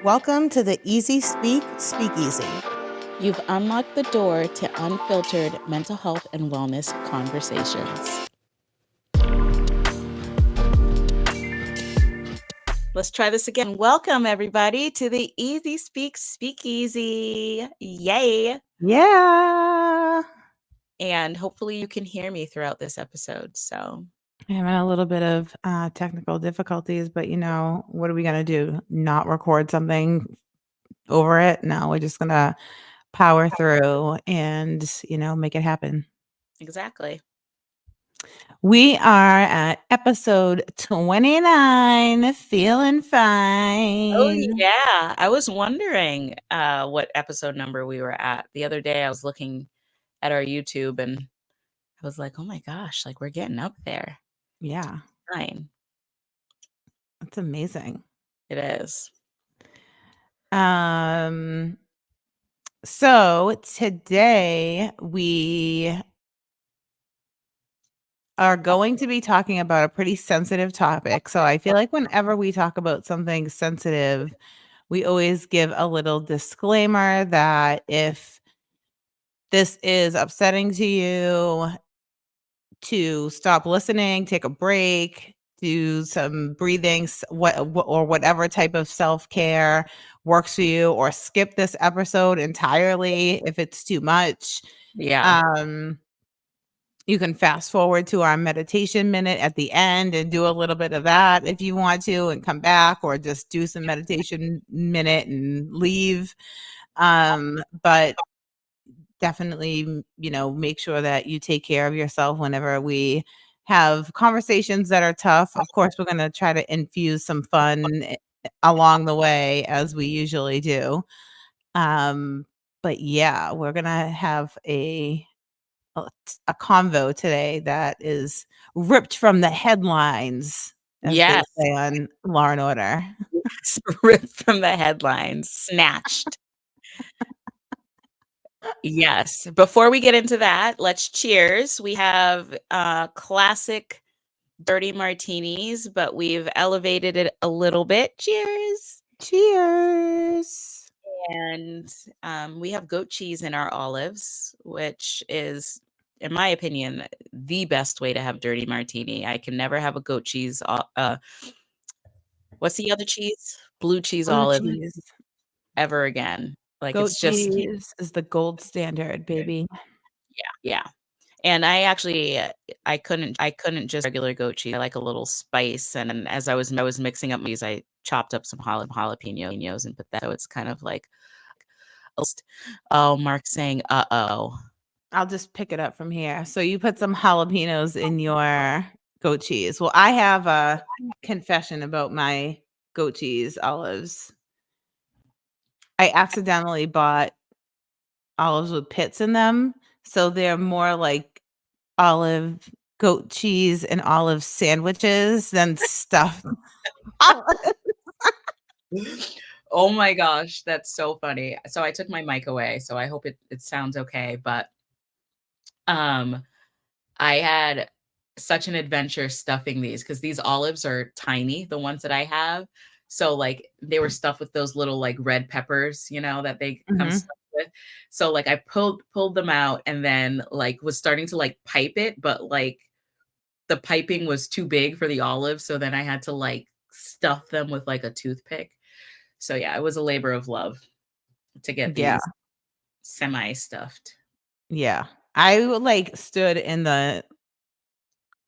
Welcome to the Easy Speak Speakeasy. You've unlocked the door to unfiltered mental health and wellness conversations. Let's try this again. Welcome, everybody, to the Easy Speak Speakeasy. Yay. Yeah. And hopefully you can hear me throughout this episode. So I'm having a little bit of technical difficulties, but what are we going to do? Not record something over it? No, we're just going to power through and, make it happen. exactly. We are at episode 29, feeling fine. Oh, yeah. I was wondering what episode number we were at. The other day I was looking at our YouTube and I was like, oh my gosh, like we're getting up there. Yeah. Fine. That's amazing. It is. So today we are going to be talking about a pretty sensitive topic. So I feel like whenever we talk about something sensitive, we always give a little disclaimer that if this is upsetting to you, to stop listening, take a break, do some breathing, or whatever type of self-care works for you, or skip this episode entirely if it's too much. Yeah. You can fast forward to our meditation minute at the end and do a little bit of that if you want to and come back, or just do some meditation minute and leave. But definitely, make sure that you take care of yourself whenever we have conversations that are tough. Of course, we're going to try to infuse some fun along the way, as we usually do. But yeah, we're going to have a convo today that is ripped from the headlines, as they say on Law and Order. Yes, ripped from the headlines, snatched. Yes. Before we get into that, let's cheers. We have classic dirty martinis, but we've elevated it a little bit. Cheers. Cheers. And we have goat cheese in our olives, which is, in my opinion, the best way to have dirty martini. I can never have a goat cheese. What's the other cheese? Blue cheese olive ever again. Like, goat it's just cheese is the gold standard, baby. Yeah. And I actually, I couldn't just regular goat cheese. I like a little spice. And then as I was mixing up these, I chopped up some jalapenos and put that. So it's kind of like, oh, Mark's saying, uh-oh. I'll just pick it up from here. So you put some jalapenos in your goat cheese. Well, I have a confession about my goat cheese olives. I accidentally bought olives with pits in them. So they're more like olive goat cheese and olive sandwiches than stuffed olives. Oh my gosh, that's so funny. So I took my mic away, so I hope it sounds okay. But I had such an adventure stuffing these because these olives are tiny, the ones that I have. So like they were stuffed with those little like red peppers, that they come stuffed with. So like I pulled them out and then like was starting to like pipe it, but like the piping was too big for the olives. So then I had to like stuff them with like a toothpick. So yeah, it was a labor of love to get these semi-stuffed. Yeah. I like stood in the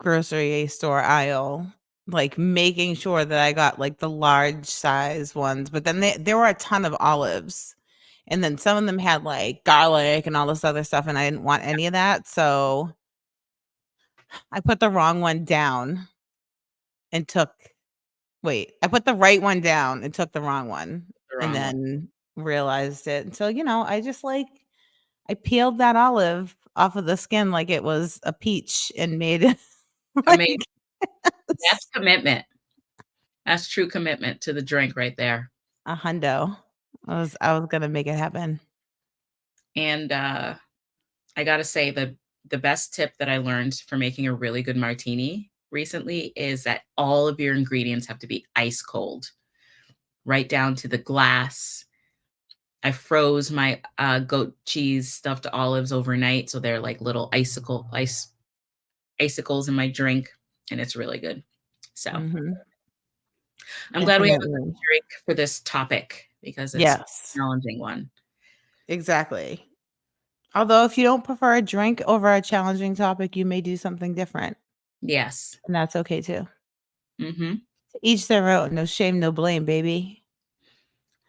grocery store aisle, like making sure that I got like the large size ones, but then there were a ton of olives. And then some of them had like garlic and all this other stuff, and I didn't want any of that. So I put the wrong one down and I put the right one down and took the wrong one, and then realized it. And so, I just I peeled that olive off of the skin like it was a peach and made it. Amazing. That's commitment. That's true commitment to the drink right there. A hundo. I was gonna make it happen. And I gotta say the best tip that I learned for making a really good martini recently is that all of your ingredients have to be ice cold. right down to the glass. I froze my goat cheese stuffed olives overnight, so they're like little icicles in my drink, and it's really good. So Mhm. I'm glad we have a Definitely. good drink for this topic because it's a Yes, challenging one. exactly. Although if you don't prefer a drink over a challenging topic, you may do something different, Yes. and that's okay too. Hmm. To each their own. No shame, no blame, baby.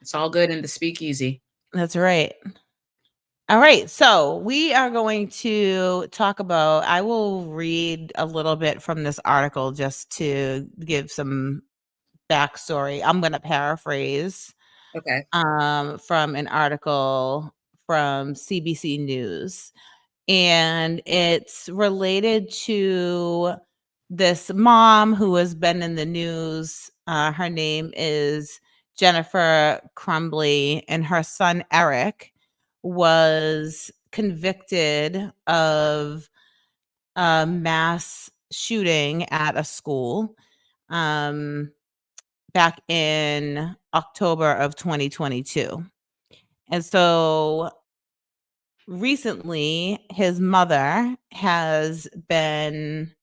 It's all good in the speakeasy. That's right. All right, so we are going to talk about I will read a little bit from this article just to give some backstory. I'm gonna paraphrase, Okay. from an article from CBC News. And it's related to this mom who has been in the news. Her name is Jennifer Crumbly, and her son Eric was convicted of a mass shooting at a school um, back in October of 2022. And so recently, his mother has been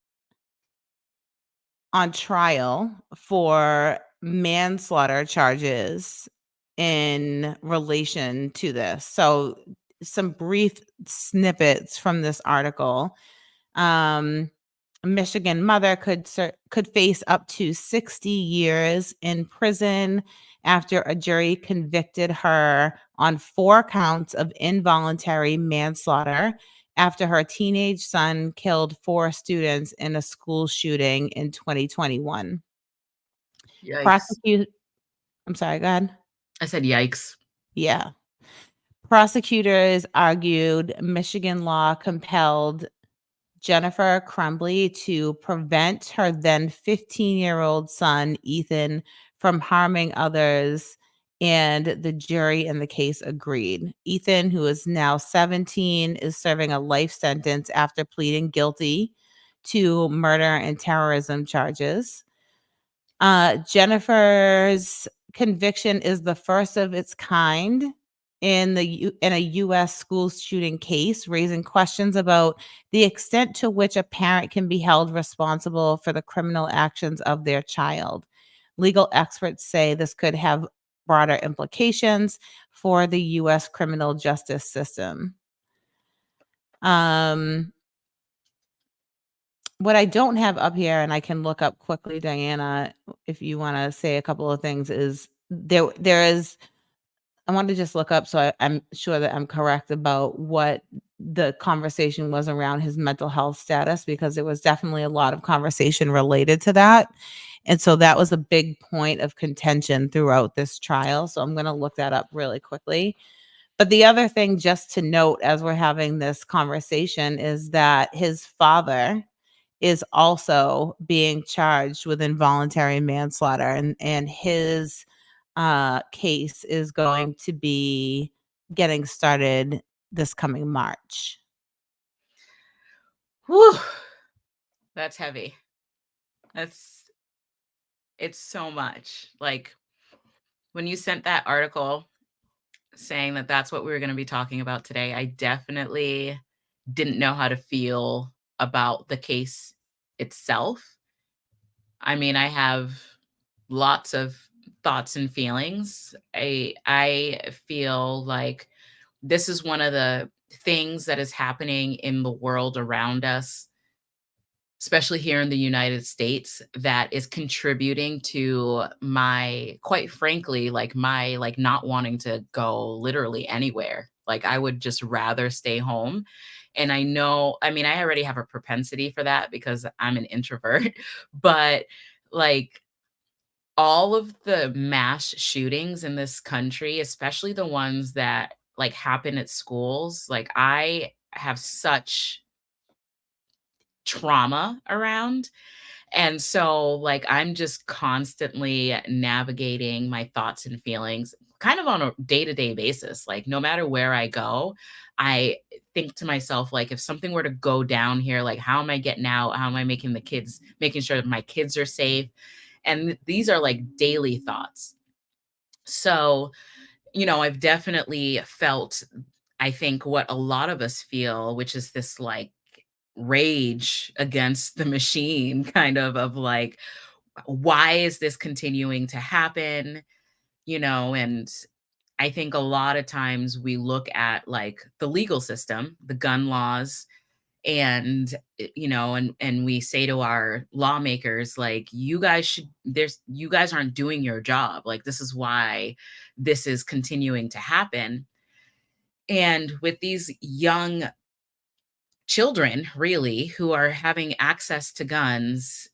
on trial for manslaughter charges in relation to this. So, some brief snippets from this article. Um, Michigan mother could face up to 60 years in prison after a jury convicted her on 4 counts of involuntary manslaughter after her teenage son killed 4 students in a school shooting in 2021. Yikes. Prosecute I'm sorry, go ahead. I said yikes. Yeah. Prosecutors argued Michigan law compelled Jennifer Crumbly to prevent her then 15-year-old son, Ethan, from harming others, and the jury in the case agreed. Ethan, who is now 17, is serving a life sentence after pleading guilty to murder and terrorism charges. Jennifer's conviction is the first of its kind in a U.S. school shooting case, raising questions about the extent to which a parent can be held responsible for the criminal actions of their child. Legal experts say this could have broader implications for the U.S. criminal justice system. Um, what I don't have up here, and I can look up quickly, Diana, if you wanna say a couple of things, is there is I want to just look up so I'm sure that I'm correct about what the conversation was around his mental health status, because there was definitely a lot of conversation related to that, and so that was a big point of contention throughout this trial, so I'm gonna look that up really quickly. But the other thing just to note as we're having this conversation is that his father is also being charged with involuntary manslaughter, and his case is going to be getting started this coming March. Whew. That's heavy. That's it's so much. Like when you sent that article saying that that's what we were going to be talking about today, I definitely didn't know how to feel about the case itself. I mean, I have lots of thoughts and feelings. I feel like this is one of the things that is happening in the world around us, especially here in the United States, that is contributing to my, quite frankly, like my like not wanting to go literally anywhere. Like I would just rather stay home. And I know, I mean, I already have a propensity for that because I'm an introvert, but like all of the mass shootings in this country, especially the ones that like happen at schools, like I have such trauma around. And so, like, I'm just constantly navigating my thoughts and feelings kind of on a day to day basis. Like, no matter where I go, I think to myself, like, if something were to go down here, like, how am I getting out? How am I making sure that my kids are safe? And these are like daily thoughts. So, I've definitely felt, I think, what a lot of us feel, which is this like rage against the machine, kind of like, why is this continuing to happen? And I think a lot of times we look at like the legal system, the gun laws, and and we say to our lawmakers, like, you guys aren't doing your job. Like, this is why this is continuing to happen. And with these young children, really, who are having access to guns,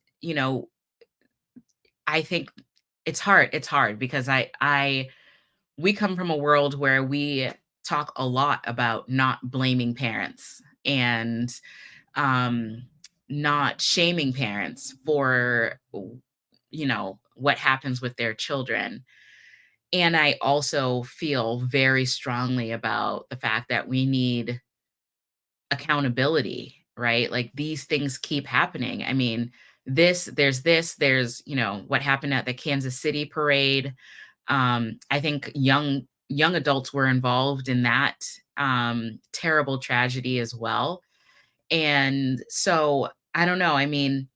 I think it's hard because I we come from a world where we talk a lot about not blaming parents, and um not shaming parents for what happens with their children. And I also feel very strongly about the fact that we need accountability, right? Like, these things keep happening. I mean, there's what happened at the Kansas City parade. I think young adults were involved in that terrible tragedy as well. And so, I don't know. I mean,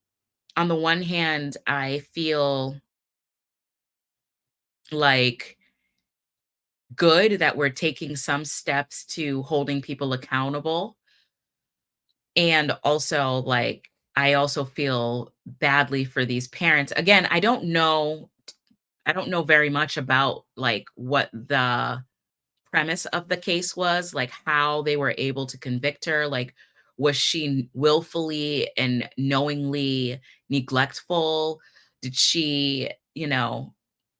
on the one hand, I feel like good that we're taking some steps to holding people accountable. And also, like, I also feel badly for these parents. Again, I don't know very much about like what the premise of the case was, like how they were able to convict her. Like, was she willfully and knowingly neglectful? Did she,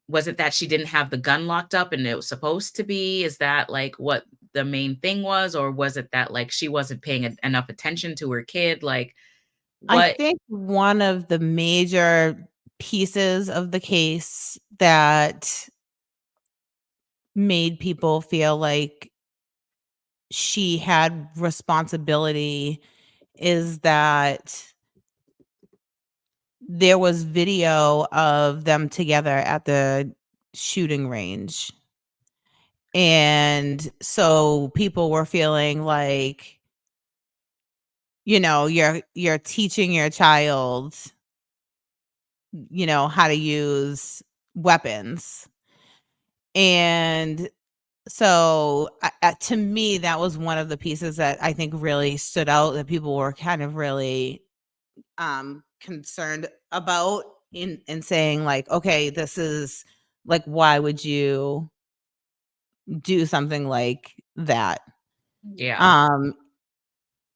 was it that she didn't have the gun locked up and it was supposed to be? Is that like what the main thing was? Or was it that like she wasn't paying enough attention to her kid? Like, I what? think one of the major pieces of the case that made people feel like she had responsibility is that there was video of them together at the shooting range. And so people were feeling like, you're teaching your child, how to use weapons. And so, to me, that was one of the pieces that I think really stood out that people were kind of really concerned about in saying like, okay, this is like, why would you do something like that? Yeah. Um,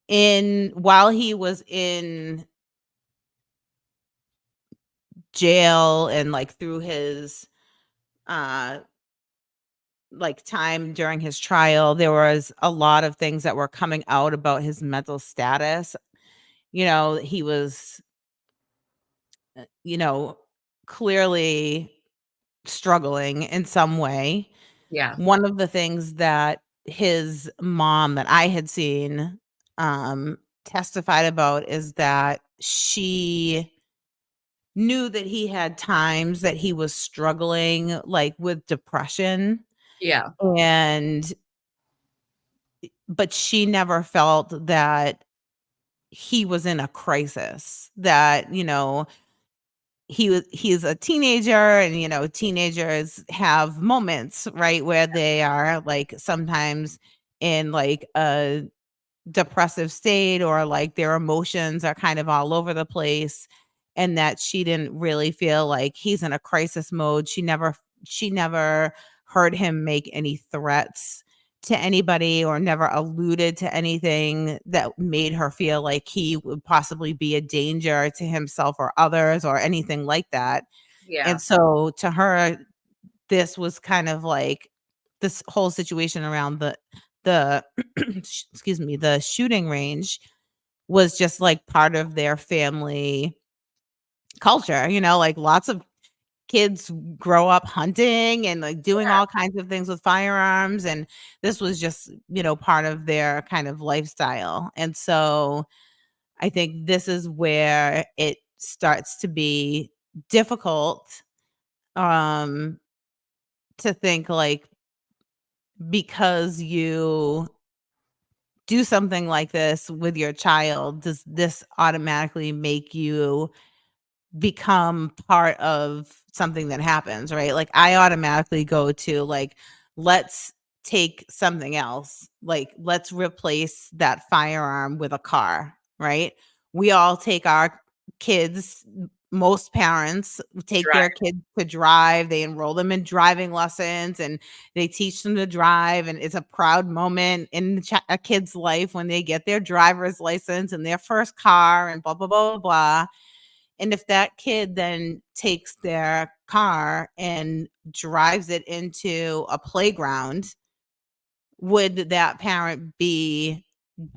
in while he was in jail and like through his uh like time during his trial, there was a lot of things that were coming out about his mental status. He was, you know, clearly struggling in some way. Yeah. One of the things that his mom that I had seen testified about is that she knew that he had times that he was struggling like with depression, Yeah. and but she never felt that he was in a crisis, that he's a teenager, and teenagers have moments, right, where they are like sometimes in like a depressive state, or like their emotions are kind of all over the place, and that she didn't really feel like he's in a crisis mode. She never heard him make any threats to anybody, or never alluded to anything that made her feel like he would possibly be a danger to himself or others or anything like that. Yeah. And so to her, this was kind of like this whole situation around the excuse me, the shooting range was just like part of their family culture, like lots of kids grow up hunting and like doing Yeah. all kinds of things with firearms, and this was just, part of their kind of lifestyle. And so I think this is where it starts to be difficult um to think like because you do something like this with your child, does this automatically make you become part of something that happens, right? Like I automatically go to like, let's take something else. Like let's replace that firearm with a car, right? We all take our kids, most parents take their Drive. kids to drive. They enroll them in driving lessons and they teach them to drive. And it's a proud moment in a kid's life when they get their driver's license and their first car and blah, blah, blah, blah, blah. And if that kid then takes their car and drives it into a playground, would that parent be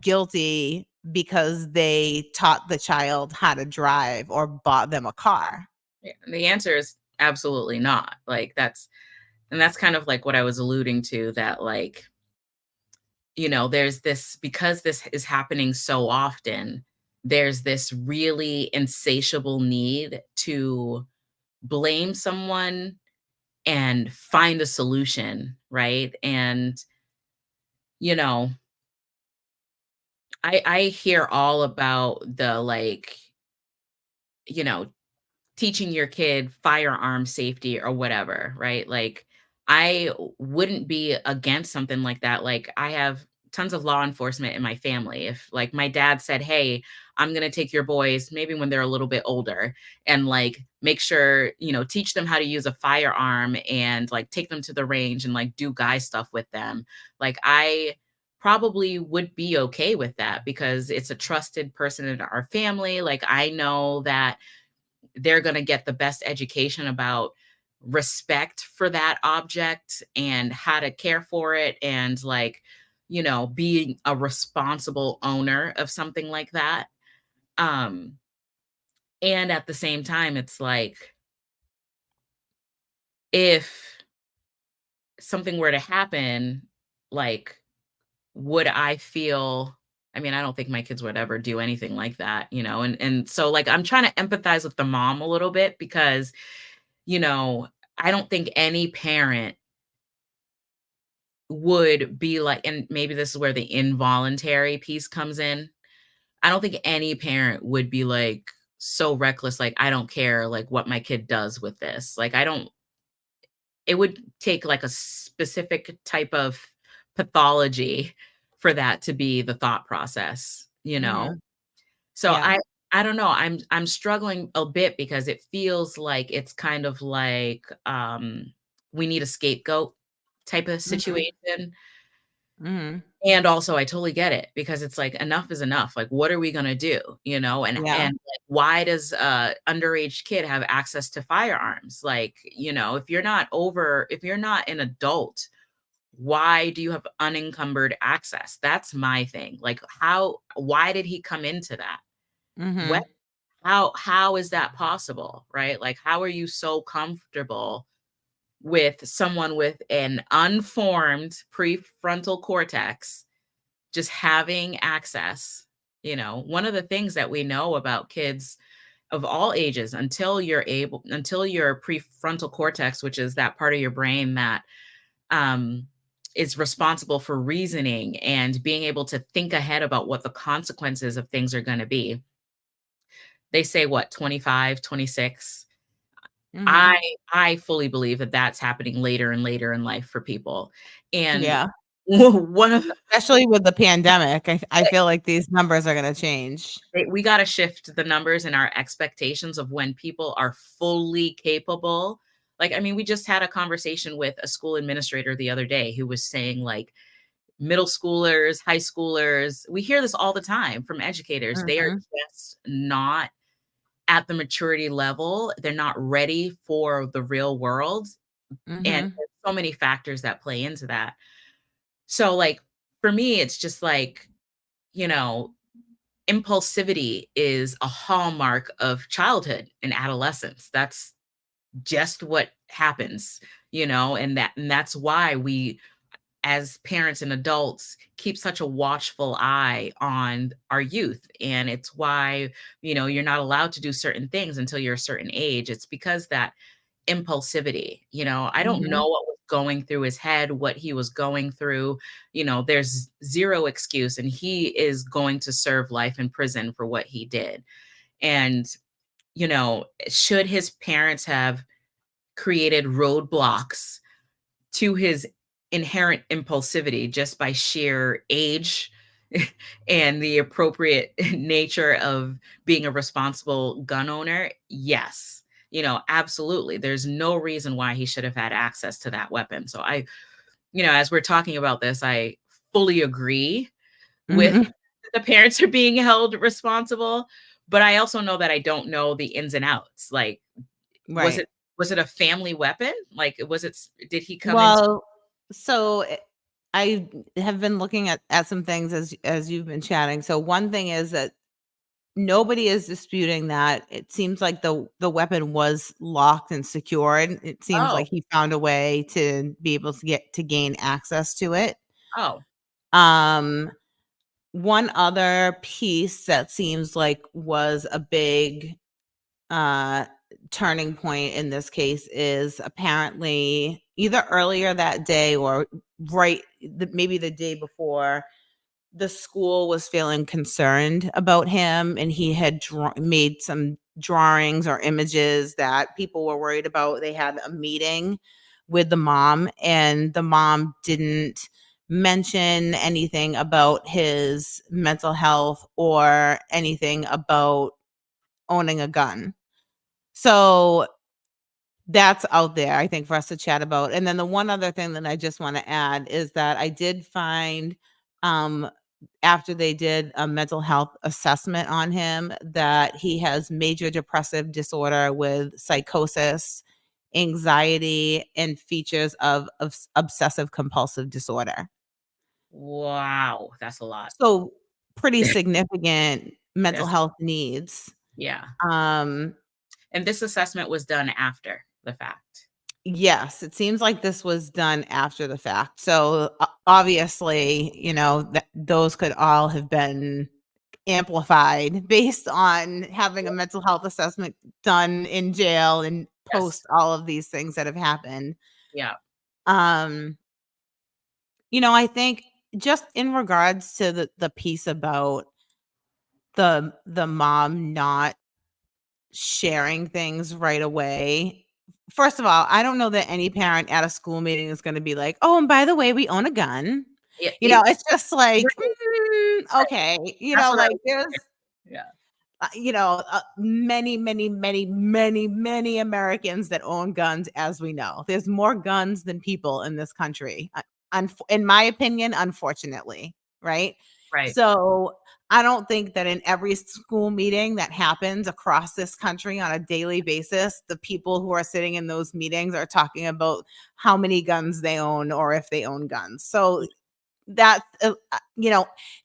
guilty because they taught the child how to drive or bought them a car? Yeah, the answer is absolutely not. Like that's kind of like what I was alluding to, that like, there's this, because this is happening so often, there's this really insatiable need to blame someone and find a solution, right? And, you know, I hear all about the like, you know, teaching your kid firearm safety or whatever, right? Like, I wouldn't be against something like that. Like, I have tons of law enforcement in my family. If like my dad said, "Hey, I'm going to take your boys maybe when they're a little bit older and like make sure, teach them how to use a firearm and like take them to the range and like do guy stuff with them." Like I probably would be okay with that because it's a trusted person in our family. Like I know that they're going to get the best education about respect for that object and how to care for it and like, being a responsible owner of something like that. Um, and at the same time, it's like if something were to happen, like, would I feel, I mean, I don't think my kids would ever do anything like that, and so like I'm trying to empathize with the mom a little bit because you know, I don't think any parent would be like, and maybe this is where the involuntary piece comes in. I don't think any parent would be like so reckless, like, I don't care like what my kid does with this. Like, I don't, it would take like a specific type of pathology for that to be the thought process. Mhm. So Yeah. I don't know. I'm struggling a bit because it feels like it's kind of like we need a scapegoat type of Mhm. situation. Mhm. And also I totally get it because it's like enough is enough. Like what are we going to do, Yeah. and like, why does a underage kid have access to firearms? Like, if you're not an adult, why do you have unencumbered access? That's my thing. Like why did he come into that? What Mhm. how is that possible, right? Like, how are you so comfortable with someone with an unformed prefrontal cortex just having access? One of the things that we know about kids of all ages, until your prefrontal cortex, which is that part of your brain that um, is responsible for reasoning and being able to think ahead about what the consequences of things are going to be. They say what, 25, 26. Mhm. I fully believe that that's happening later and later in life for people. And Yeah. one of Especially with the pandemic, I feel like these numbers are gonna change. we got to shift the numbers and our expectations of when people are fully capable. Like, I mean, we just had a conversation with a school administrator the other day who was saying like middle schoolers, high schoolers, we hear this all the time from educators. They are Mhm. just not at the maturity level. They're not ready for the real world. And Mhm. there's so many factors that play into that. So, like, for me, it's just like, you know, impulsivity is a hallmark of childhood and adolescence. That's just what happens, and that's why we as parents and adults keep such a watchful eye on our youth. And it's why, you're not allowed to do certain things until you're a certain age. It's because that impulsivity, I don't know Mhm. what was going through his head, what he was going through. There's zero excuse, and he is going to serve life in prison for what he did. And, should his parents have created roadblocks to his inherent impulsivity just by sheer age and the appropriate nature of being a responsible gun owner? Yes. Absolutely. There's no reason why he should have had access to that weapon. So as we're talking about this, I fully agree with Mhm. the parents are being held responsible, but I also know that I don't know the ins and outs. Like, was Right. it was it a family weapon? Like, did he come into Well, so I have been looking at some things as you've been chatting. So one thing is that nobody is disputing that it seems like the weapon was locked and secured. It seems Oh, like he found a way to be able to gain access to it. oh, Um, One other piece that seems like was a big uh turning point in this case is apparently either earlier that day or maybe the day before, the school was feeling concerned about him, and he had made some drawings or images that people were worried about. They had a meeting with the mom, and the mom didn't mention anything about his mental health or anything about owning a gun. So that's out there, I think, for us to chat about. And then the one other thing that I just want to add is that I did find, um, after they did a mental health assessment on him, that he has major depressive disorder with psychosis, anxiety, and features of obsessive compulsive disorder. wow, that's a lot. So pretty significant mental That's health needs. Yeah. Um, And this assessment was done after the fact. Yes, it seems like this was done after the fact. So, obviously, those could all have been amplified based on having a mental health assessment done in jail and Yes. post all of these things that have happened. Yeah. Um, I think just in regards to the piece about the mom not sharing things right away. First of all, I don't know that any parent at a school meeting is gonna be like, "Oh, and by the way, we own a gun." Yeah, it It's just like, right, right. okay, That's what I like, was there's, Yeah. many, many, many, many, many Americans that own guns, as we know. There's more guns than people in this country, in my opinion, unfortunately, right? Right. So I don't think that in every school meeting that happens across this country on a daily basis, the people who are sitting in those meetings are talking about how many guns they own or if they own guns. So that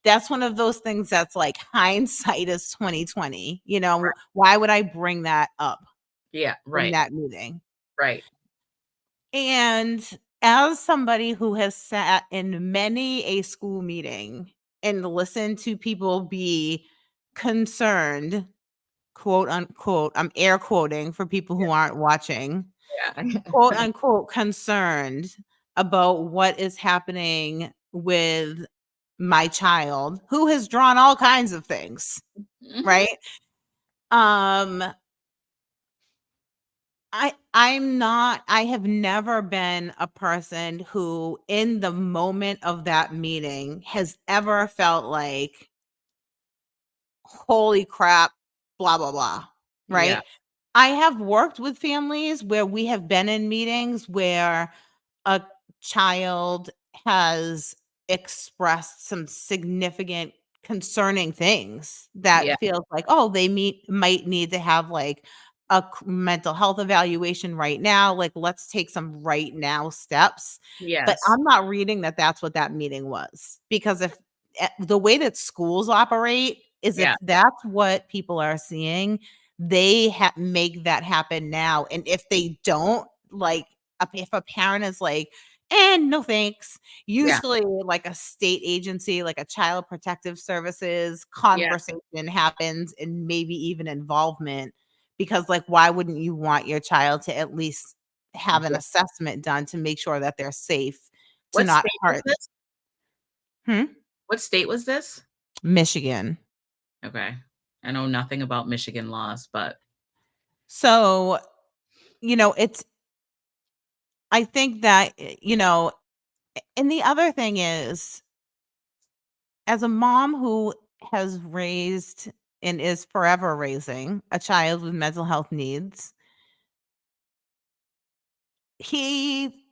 that's one of those things that's like hindsight is 2020. Right. Why would I bring that up Yeah, in right, that meeting? right. And as somebody who has sat in many a school meeting and listened to people be concerned, quote unquote, I'm air quoting for people who aren't watching, Yeah. quote unquote concerned about what is happening with my child, who has drawn all kinds of things, Mhm. right? Um, I have never been a person who in the moment of that meeting has ever felt like, "Holy crap, blah, blah, blah," Yeah, right? I have worked with families where we have been in meetings where a child has expressed some significant concerning things yeah, that feels like, oh, they might need to have like a mental health evaluation right now. Like, let's take some right now steps. But yes, I'm not reading that that's what that meeting was, because if the way that schools operate is if yeah, that's what people are seeing, they make that happen now. And if they don't, like, if a parent is like, "And no thanks," yeah, usually like a state agency, like a child protective services yeah, conversation happens, and maybe even involvement, because like, why wouldn't you want your child to at least have an Yeah. assessment done to make sure that they're safe to What not state was hurt. this? Hmm? What state was this? Michigan. Okay. I know nothing about Michigan laws, but So, it's I think that, and the other thing is, as a mom who has raised and is forever raising a child with mental health needs, he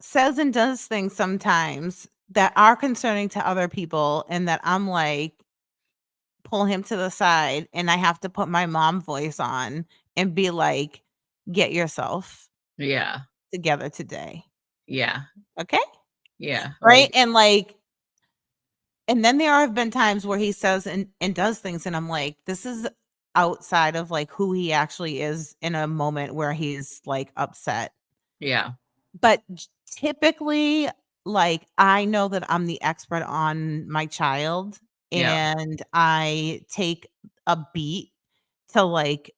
says and does things sometimes that are concerning to other people, and that I'm like, pull him to the side, and I have to put my mom voice on and be like, "Get yourself yeah. together today." Yeah. Okay? Yeah. Right? Like, And then there have been times where he says and does things, and I'm like, this is outside of, like, who he actually is in a moment where he's, like, upset. yeah. But typically, like, I know that I'm the expert on my child, Yeah. and I take a beat to, like,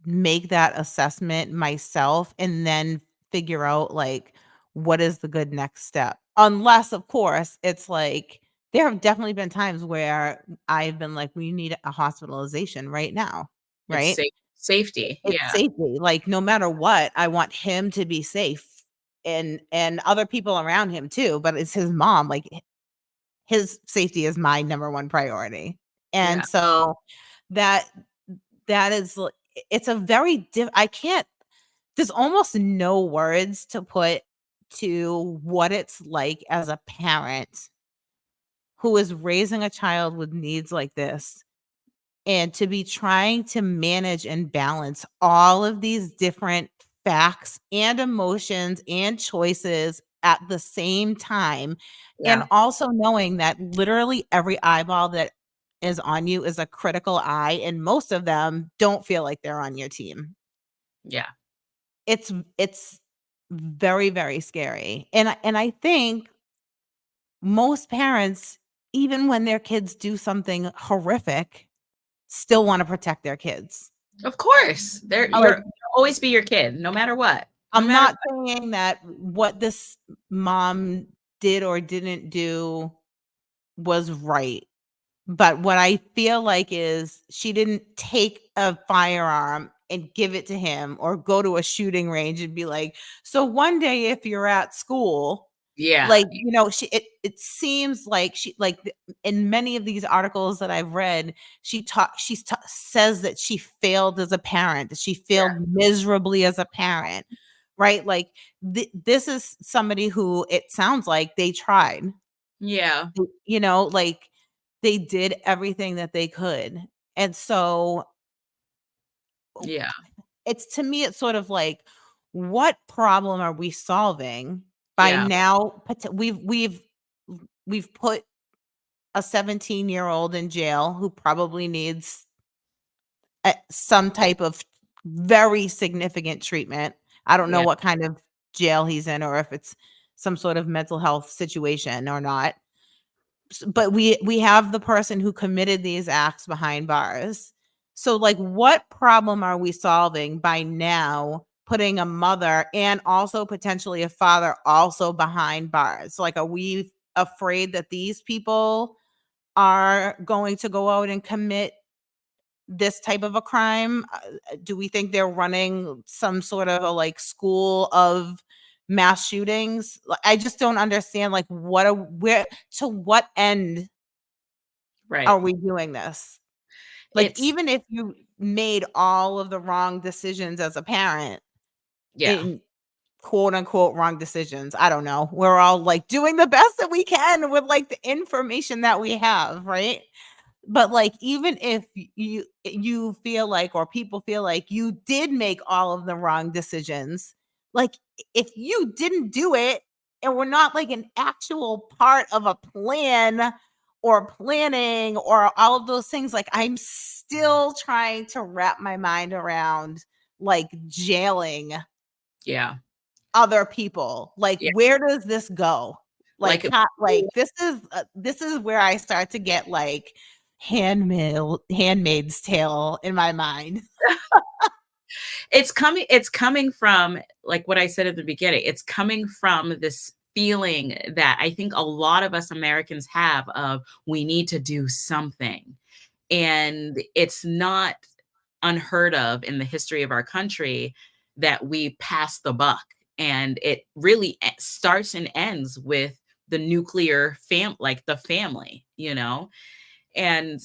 make that assessment myself and then figure out, like, what is the good next step. Unless, of course, it's like there have definitely been times where I've been like, "We need a hospitalization right now," It's right? safety. It's Yeah. safety, like, no matter what, I want him to be safe, and other people around him too, but it's his mom, like, his safety is my number 1 priority, Yeah. and so that that is l it's a very I can't there's almost no words to put to what it's like as a parent who is raising a child with needs like this, and to be trying to manage and balance all of these different facts and emotions and choices at the same time, and Yeah. also knowing that literally every eyeball that is on you is a critical eye, and most of them don't feel like they're on your team. Yeah. It's very, very scary, and I think most parents, even when their kids do something horrific, still wanna protect their kids. Of course. Like, You'll always be your kid, no matter what. No I'm matter not what. saying that what this mom did or didn't do was right. But what I feel like is she didn't take a firearm and give it to him or go to a shooting range and be like, "So one day if you're at school," Yeah. like, it seems like in many of these articles that I've read, says that she failed as a parent, that she Yeah. failed miserably as a parent, right? Like, this is somebody who it sounds like they tried. Yeah. Like, they did everything that they could, and so, o Yeah. it's to me, it's sort of like, what problem are we solving by Yeah. now we've put a 17-year-old in jail who probably needs, some type of very significant treatment. I don't know Yeah. what kind of jail he's in or if it's some sort of mental health situation or not. But we have the person who committed these acts behind bars. So, like, what problem are we solving by now putting a mother and also potentially a father also behind bars? Like, are we afraid that these people are going to go out and commit this type of a crime? Do we think they're running some sort of a, like, school of mass shootings? I just don't understand, like, where to what end Right. are we doing this? Like, It's even if you made all of the wrong decisions as a parent, yeah. in quote unquote wrong decisions, I don't know. We're all like doing the best that we can with, like, the information that we have, right? But, like, even if you feel like, or people feel like you did make all of the wrong decisions, like, if you didn't do it and we're not, like, an actual part of a plan or planning or all of those things, like, I'm still trying to wrap my mind around, like, jailing Yeah. other people. Like, Yeah. where does this go? Like, Like, how, like, this is where I start to get, like, Handmaid's Tale in my mind. It's coming from, like what I said at the beginning, it's coming from this feeling that I think a lot of us Americans have of we need to do something. And it's not unheard of in the history of our country that we pass the buck. And it really starts and ends with the nuclear like the family, you know? And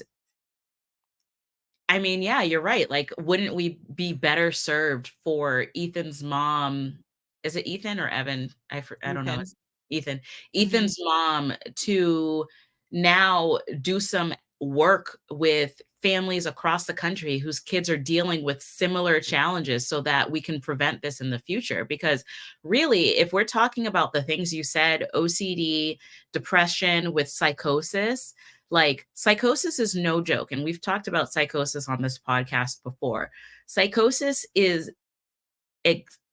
I mean, yeah, you're right. Like, wouldn't we be better served for Ethan's mom? Is it Ethan or Evan? I don't know. Ethan. It's Ethan. Hmm. Ethan's mom to now do some work with families across the country whose kids are dealing with similar challenges so that we can prevent this in the future. Because really, if we're talking about the things you said, OCD, depression with psychosis, like, psychosis is no joke, and we've talked about psychosis on this podcast before. Psychosis is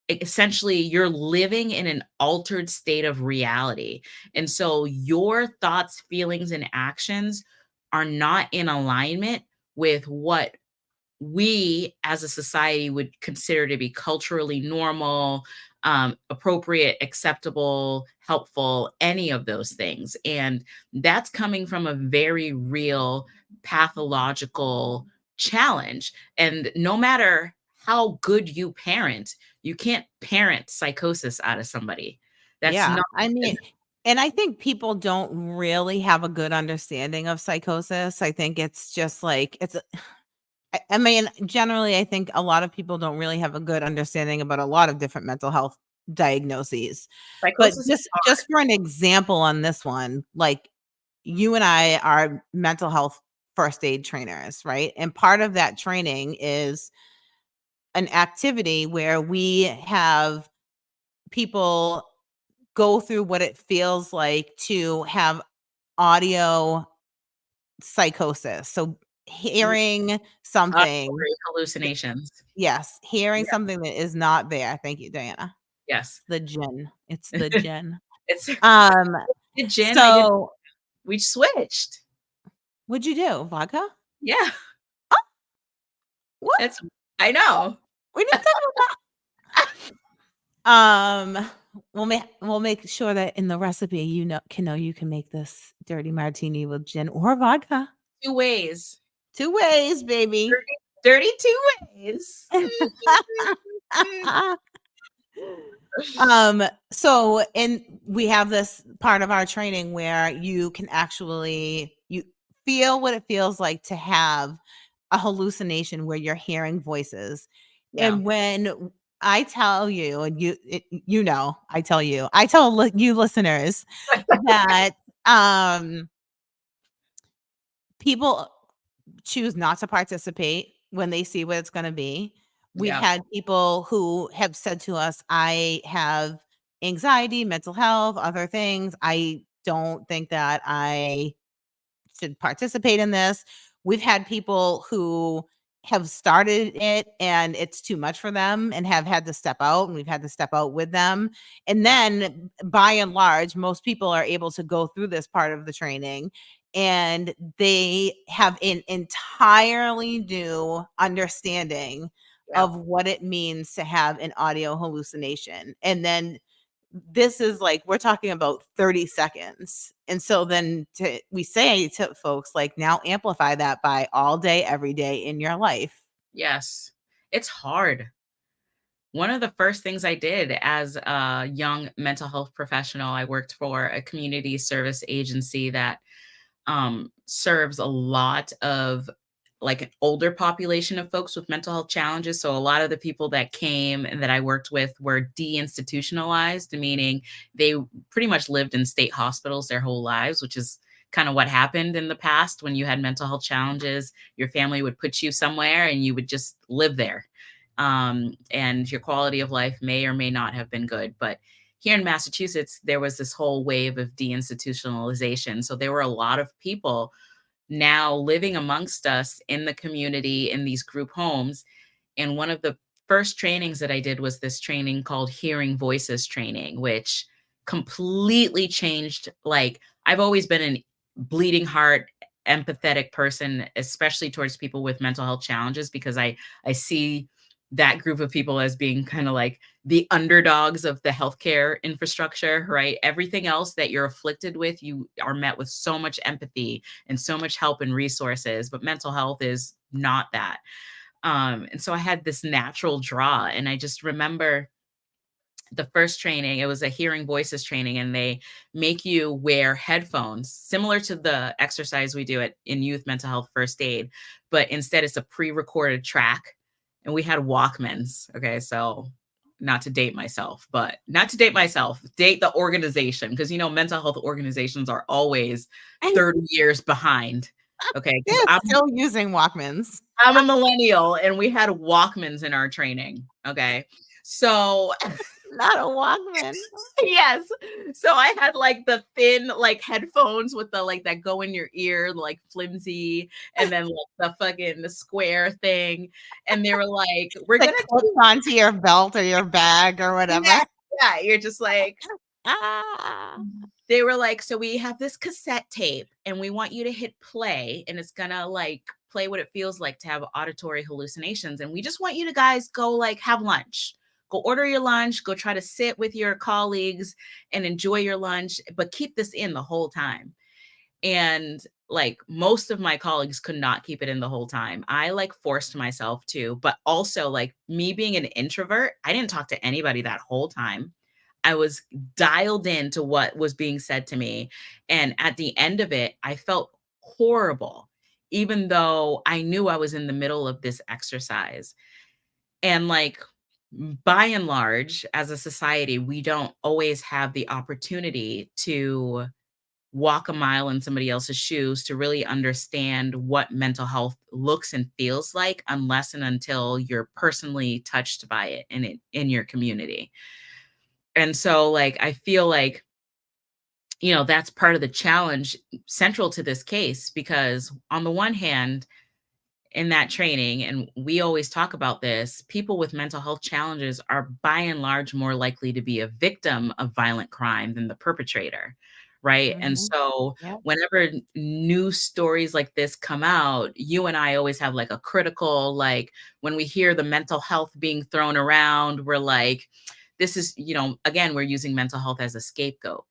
essentially you're living in an altered state of reality. And so your thoughts, feelings, and actions are not in alignment with what we as a society would consider to be culturally normal, appropriate, acceptable, helpful, any of those things. And that's coming from a very real pathological challenge. And no matter how good you parent, you can't parent psychosis out of somebody. That's Yeah. not. I mean, and I think people don't really have a good understanding of psychosis. I think it's just like I mean, generally, I think a lot of people don't really have a good understanding about a lot of different mental health diagnoses. But Psychosis is just for an example on this one, like you and I are mental health first aid trainers, right? And part of that training is an activity where we have people go through what it feels like to have audio psychosis. So hearing something. auditory hallucinations. Yes, hearing Yeah. something that is not there. Thank you, Diana. Yes. The gin. It's the gin. It's Um, did gin. I did. so We switched. what'd you do? Vodka? Yeah. What? It's I know. We didn't talk about that. We'll make sure that in the recipe you can make this dirty martini with gin or vodka. 2 ways. 2 ways, baby. Dirty 2 ways. So and we have this part of our training where you can actually you feel what it feels like to have a hallucination where you're hearing voices. Yeah. And when I tell you, and I tell you listeners that people choose not to participate when they see what it's going to be. We've Yeah. had people who have said to us, I have anxiety, mental health, other things. I don't think that I should participate in this. We've had people who have started it and it's too much for them and have had to step out, and we've had to step out with them. And Yeah. then by and large, most people are able to go through this part of the training and they have an entirely new understanding Yeah. of what it means to have an audio hallucination. And then this is like we're talking about 30 seconds. And so then we say to folks like now amplify that by all day every day in your life. Yes. It's hard. One of the first things I did as a young mental health professional, I worked for a community service agency that serves a lot of like an older population of folks with mental health challenges. So a lot of the people that came and that I worked with were deinstitutionalized, meaning they pretty much lived in state hospitals their whole lives, which is kind of what happened in the past when you had mental health challenges. Your family would put you somewhere and you would just live there. And your quality of life may or may not have been good. But here in Massachusetts, there was this whole wave of deinstitutionalization. So there were a lot of people now living amongst us in the community in these group homes. And one of the first trainings that I did was this training called Hearing Voices training, which completely changed. Like, I've always been an bleeding heart, empathetic person, especially towards people with mental health challenges, because I see that group of people as being kind of like the underdogs of the healthcare infrastructure, right? Everything else that you're afflicted with, you are met with so much empathy and so much help and resources, but mental health is not that. And so I had this natural draw, and I just remember the first training, it was a hearing voices training, and they make you wear headphones similar to the exercise we do in youth mental health first aid, but instead it's a pre-recorded track, and we had Walkmans. Okay, so not to date myself, but not to date myself, date the organization, because mental health organizations are always And 30 years behind. Okay, because they're still using Walkmans. I'm a millennial, and we had Walkmans in our training. Okay, so Not a Walkman. yes. So I had like the thin like headphones with the like that go in your ear, like flimsy, and then like the square thing. And they were like, we're That gonna clips onto your belt or your bag or yeah, whatever. yeah. You're just like, Ah. they were like, so we have this cassette tape and we want you to hit play, and it's gonna like play what it feels like to have auditory hallucinations. And we just want you to guys go like have lunch. Go order your lunch, go try to sit with your colleagues and enjoy your lunch, but keep this in the whole time. And like most of my colleagues could not keep it in the whole time. I like forced myself to, but also like me being an introvert, I didn't talk to anybody that whole time. I was dialed in to what was being said to me. And at the end of it, I felt horrible, even though I knew I was in the middle of this exercise. And like, by and large, as a society, we don't always have the opportunity to walk a mile in somebody else's shoes to really understand what mental health looks and feels like unless and until you're personally touched by it in your community. And so like I feel like that's part of the challenge central to this case, because on the one hand, in that training, and we always talk about this, people with mental health challenges are by and large more likely to be a victim of violent crime than the perpetrator, right? And Mhm. so Yep. whenever news stories like this come out, you and I always have like a critical, like when we hear the mental health being thrown around, we're like, this is, again, we're using mental health as a scapegoat.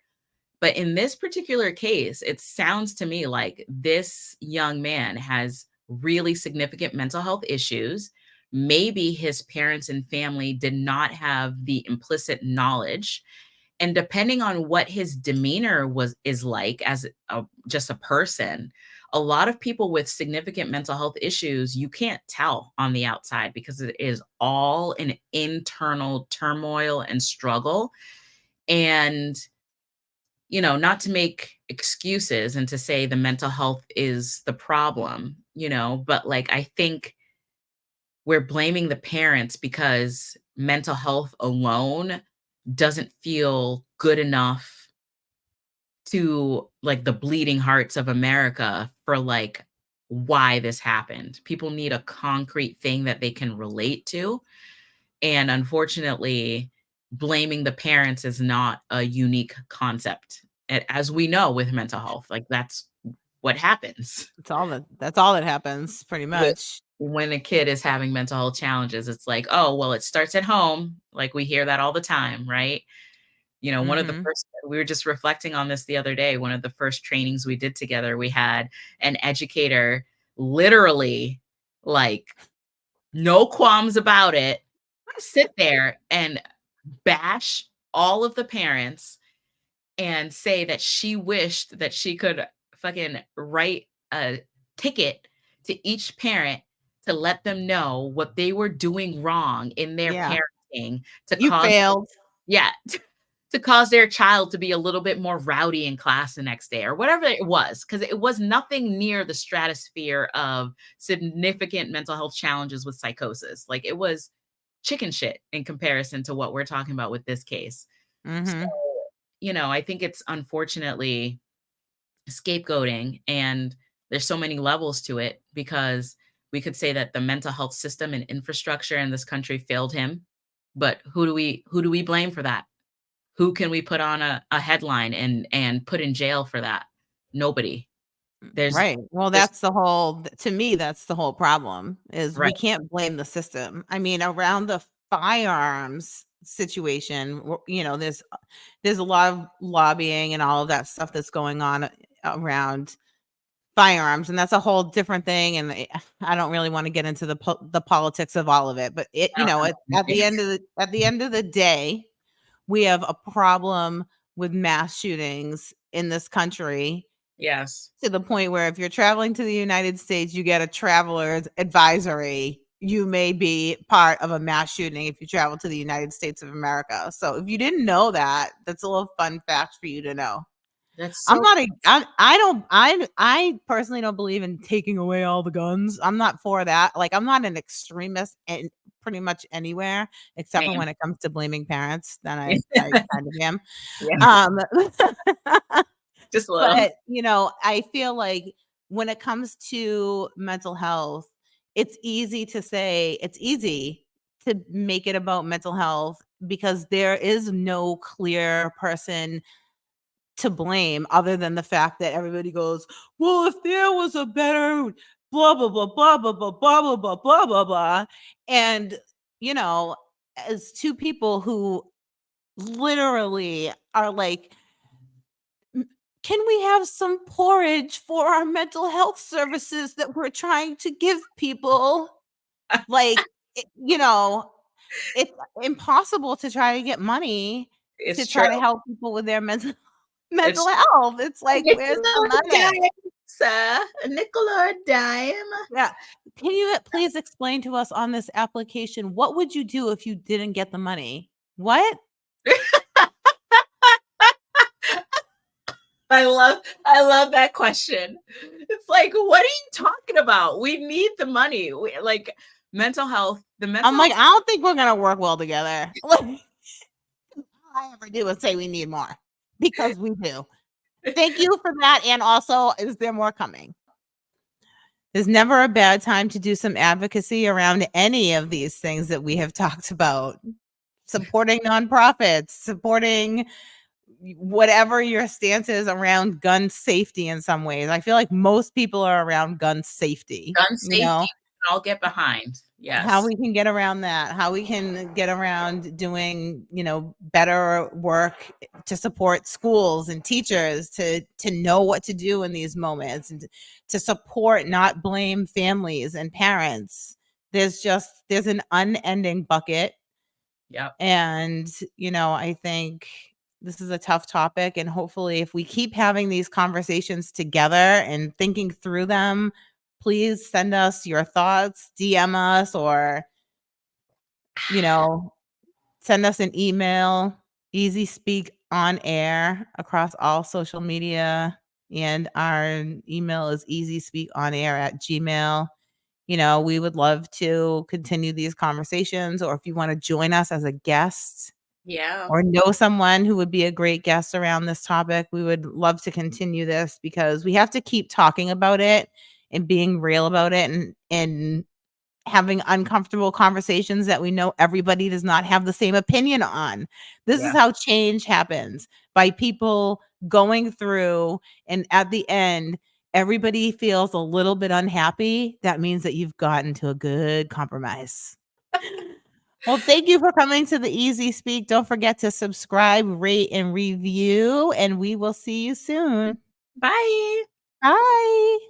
But in this particular case, it sounds to me like this young man has really significant mental health issues. Maybe his parents and family did not have the implicit knowledge. And depending on what his demeanor is like as just a person, a lot of people with significant mental health issues, you can't tell on the outside because it is all an internal turmoil and struggle. And not to make excuses and to say the mental health is the problem, but like I think we're blaming the parents because mental health alone doesn't feel good enough to like the bleeding hearts of America for like why this happened. People need a concrete thing that they can relate to. And unfortunately, blaming the parents is not a unique concept. As we know with mental health, like that's what happens That's all that happens pretty with much. when a kid is having mental health challenges. It's like, oh, well, it starts at home. Like we hear that all the time, right? One of the Mhm. first, we were just reflecting on this the other day. One of the first trainings we did together, we had an educator literally like no qualms about it, sit there and bash all of the parents and say that she wished that she could fucking write a ticket to each parent to let them know what they were doing wrong in their Yeah. parenting to You cause failed. yeah, to cause their child to be a little bit more rowdy in class the next day or whatever it was, because it was nothing near the stratosphere of significant mental health challenges with psychosis. Like it was chicken shit in comparison to what we're talking about with this case. So, Mhm. I think it's unfortunately scapegoating, and there's so many levels to it because we could say that the mental health system and infrastructure in this country failed him. But who do we blame for that? Who can we put on a headline and put in jail for that? Nobody. There's Right. Well, just that's the whole to me, that's the whole problem is right. we can't blame the system. I mean, around the firearms situation, there's a lot of lobbying and all of that stuff that's going on around firearms, and that's a whole different thing, and I don't really wanna get into the politics of all of it, but at the end of the day, we have a problem with mass shootings in this country Yes. to the point where if you're traveling to the United States, you get a traveler's advisory. You may be part of a mass shooting if you travel to the United States of America. So if you didn't know that, that's a little fun fact for you to know. That's I'm so not a I don't I personally don't believe in taking away all the guns. I'm not for that. Like, I'm not an extremist in pretty much anywhere except for same. when it comes to blaming parents, then I kind of am. Yeah, Um just a little. But, I feel like when it comes to mental health, it's easy to make it about mental health because there is no clear person to blame other than the fact that everybody goes, "Well, if there was a better blah, blah, blah, blah, blah, blah, blah, blah, blah, blah, blah, blah." And, you know, as two people who literally are like, can we have some porridge for our mental health services that we're trying to give people? Like, it's impossible to try to get money to It's true. try to help people with their mental It's mental health. It's a like, nickel where's the or a money? dime, sir. A nickel or a dime. Yeah. Can you please explain to us on this application, what would you do if you didn't get the money? What? I love that question. It's like, what are you talking about? We need the money. Like mental health, the mental I'm like, health. I don't think we're gonna work well together. Like, all I ever do is say we need more because we do. Thank you for that. And also, is there more coming? There's never a bad time to do some advocacy around any of these things that we have talked about. Supporting nonprofits, supporting whatever your stance is around gun safety in some ways. I feel like most people are around gun safety, Gun safety, we can all get behind. how Yes. we can get around that, how we can get around doing, better work to support schools and teachers to know what to do in these moments and to support, not blame families and parents. There's an unending bucket. Yep. And, I think this is a tough topic. And hopefully, if we keep having these conversations together and thinking through them, please send us your thoughts, DM us, or, you know, send us an email, Easy Speak on air across all social media. And our email is easyspeakonair@gmail. We would love to continue these conversations, or if you want to join us as a guest Yeah. or know someone who would be a great guest around this topic, we would love to continue this because we have to keep talking about it and being real about it and having uncomfortable conversations that we know everybody does not have the same opinion on. This is Yeah. how change happens, by people going through, and at the end, everybody feels a little bit unhappy. That means that you've gotten to a good compromise. Well, thank you for coming to the Easy Speak. Don't forget to subscribe, rate, and review, and we will see you soon. Bye. Bye.